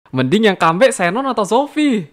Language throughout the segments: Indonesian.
Mending yang comeback Xenon atau Zofi.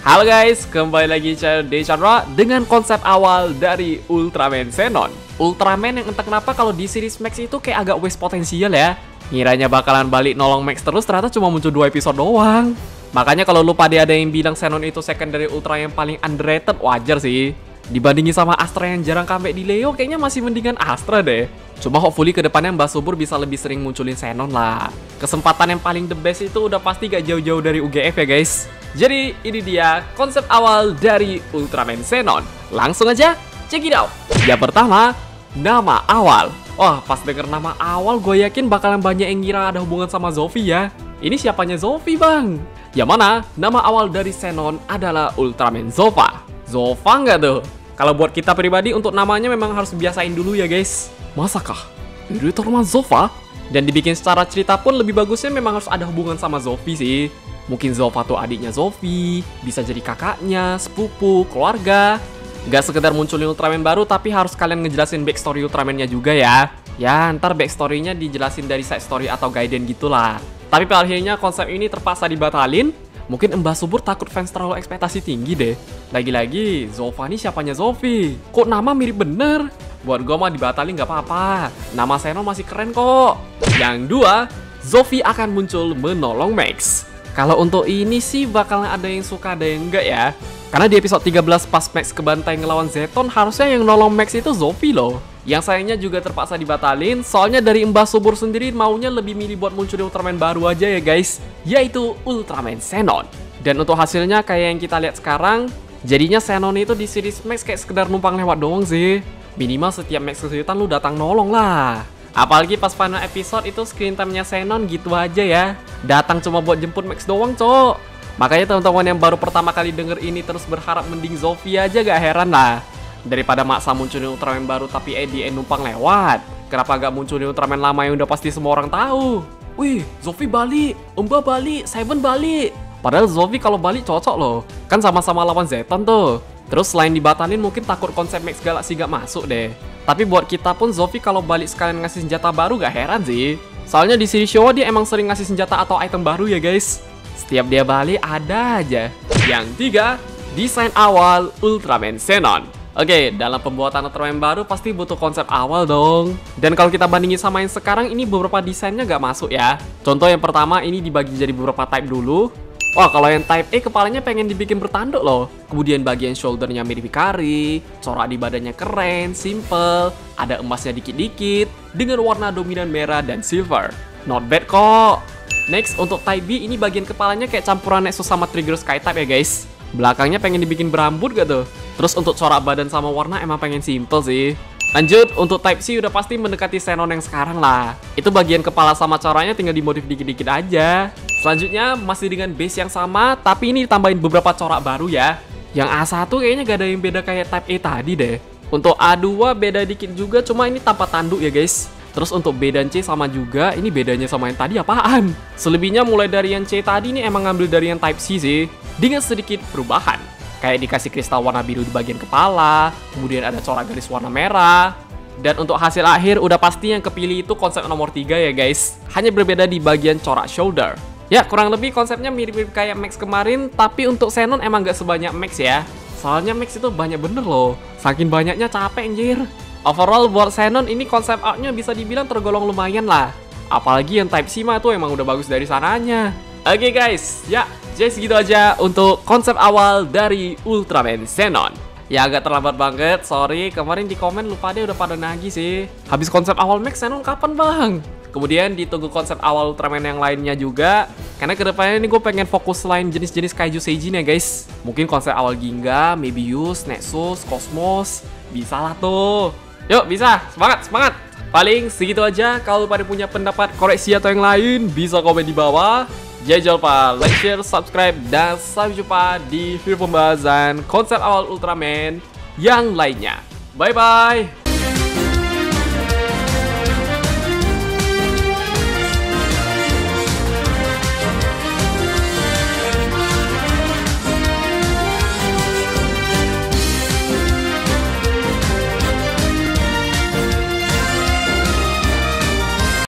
Halo guys, kembali lagi channel Dechandra dengan konsep awal dari Ultraman Xenon. Ultraman yang entah kenapa kalau di series Max itu kayak agak waste potensial ya. Ngiranya bakalan balik nolong Max terus, ternyata cuma muncul 2 episode doang. Makanya kalau lu pada ada yang bilang Xenon itu secondary Ultra yang paling underrated, wajar sih. Dibandingin sama Astra yang jarang comeback di Leo, kayaknya masih mendingan Astra deh. Cuma hopefully kedepannya Mbak Subur bisa lebih sering munculin Xenon lah. Kesempatan yang paling the best itu udah pasti gak jauh-jauh dari UGF ya guys. Jadi ini dia konsep awal dari Ultraman Xenon. Langsung aja check it out. Yang pertama, nama awal. Wah, pas denger nama awal gue yakin bakalan banyak yang ngira ada hubungan sama Zofi ya. Ini siapanya Zofi bang? Yang mana nama awal dari Xenon adalah Ultraman Zova. Zova nggak tuh? Kalau buat kita pribadi untuk namanya memang harus biasain dulu ya guys. Masakah itu Ultraman Zova? Dan dibikin secara cerita pun lebih bagusnya memang harus ada hubungan sama Zofi sih. Mungkin Zova tuh adiknya Zofi, bisa jadi kakaknya, sepupu, keluarga. Gak sekedar munculin Ultraman baru, tapi harus kalian ngejelasin backstory Ultraman-nya juga ya. Ya, ntar backstory-nya dijelasin dari side story atau guidance gitulah. Tapi pada akhirnya konsep ini terpaksa dibatalin. Mungkin Mbak Subur takut fans terlalu ekspektasi tinggi deh. Lagi-lagi, Zova ini siapanya Zofi? Kok nama mirip bener? Buat gue mah dibatalin gak apa-apa. Nama Xenon masih keren kok. Yang dua, Zofi akan muncul menolong Max. Kalau untuk ini sih bakalan ada yang suka ada yang enggak ya. Karena di episode 13 pas Max kebantai ngelawan Zeton, harusnya yang nolong Max itu Zofi loh. Yang sayangnya juga terpaksa dibatalin, soalnya dari Mbak Subur sendiri maunya lebih milih buat munculin Ultraman baru aja ya guys, yaitu Ultraman Xenon. Dan untuk hasilnya kayak yang kita lihat sekarang, jadinya Xenon itu di series Max kayak sekedar numpang lewat doang sih. Minimal setiap Max kesulitan lu datang nolong lah. Apalagi pas final episode itu screen time-nya Xenon gitu aja ya. Datang cuma buat jemput Max doang, cok. Makanya teman-teman yang baru pertama kali denger ini terus berharap mending Zofi aja gak heran lah. Daripada maksa munculin Ultraman baru tapi Eddie numpang lewat. Kenapa gak munculin Ultraman lama yang udah pasti semua orang tahu? Wih, Zofi balik, Mbak balik, Seven balik. Padahal Zofi kalau balik cocok loh. Kan sama-sama lawan Zeton tuh. Terus selain dibatalin mungkin takut konsep Max Galaxy gak masuk deh. Tapi buat kita pun Zofi kalau balik sekalian ngasih senjata baru gak heran sih. Soalnya di series Showa dia emang sering ngasih senjata atau item baru ya guys. Setiap dia balik ada aja. Yang tiga, desain awal Ultraman Xenon. Oke, dalam pembuatan Ultraman baru pasti butuh konsep awal dong. Dan kalau kita bandingin sama yang sekarang, ini beberapa desainnya gak masuk ya. Contoh yang pertama ini dibagi jadi beberapa type dulu. Wah, kalau yang type E kepalanya pengen dibikin bertanduk loh. Kemudian bagian shouldernya mirip Hikari, corak di badannya keren, simple, ada emasnya dikit-dikit, dengan warna dominan merah dan silver. Not bad kok. Next, untuk type B ini bagian kepalanya kayak campuran Nexus sama Trigger Sky type ya guys. Belakangnya pengen dibikin berambut gak tuh? Terus untuk corak badan sama warna emang pengen simple sih. Lanjut, untuk type C udah pasti mendekati Xenon yang sekarang lah. Itu bagian kepala sama coraknya tinggal dimodif dikit-dikit aja. Selanjutnya masih dengan base yang sama, tapi ini ditambahin beberapa corak baru ya. Yang A1 kayaknya gak ada yang beda kayak type E tadi deh. Untuk A2 beda dikit juga, cuma ini tanpa tanduk ya guys. Terus untuk B dan C sama juga, ini bedanya sama yang tadi apaan? Selebihnya mulai dari yang C tadi ini emang ngambil dari yang type C sih, dengan sedikit perubahan. Kayak dikasih kristal warna biru di bagian kepala, kemudian ada corak garis warna merah. Dan untuk hasil akhir udah pasti yang kepilih itu konsep nomor 3 ya guys. Hanya berbeda di bagian corak shoulder. Ya, kurang lebih konsepnya mirip-mirip kayak Max kemarin, tapi untuk Xenon emang gak sebanyak Max ya. Soalnya Max itu banyak bener loh. Saking banyaknya capek anjir. Overall buat Xenon ini konsep artnya bisa dibilang tergolong lumayan lah. Apalagi yang Type C mah tuh emang udah bagus dari sananya. Oke guys, ya jadi segitu aja untuk konsep awal dari Ultraman Xenon. Ya agak terlambat banget, sorry. Kemarin di komen lupa deh udah pada nagih sih. Habis konsep awal Max Xenon kapan bang? Kemudian ditunggu konsep awal Ultraman yang lainnya juga. Karena kedepannya ini gue pengen fokus selain jenis-jenis Kaiju Seijin ya guys. Mungkin konsep awal Ginga, Mebius, Nexus, Cosmos. Bisa lah tuh. Yuk bisa, semangat, semangat. Paling segitu aja. Kalau pada punya pendapat, koreksi atau yang lain, bisa komen di bawah. Jangan lupa like, share, subscribe. Dan sampai jumpa di video pembahasan konsep awal Ultraman yang lainnya. Bye-bye.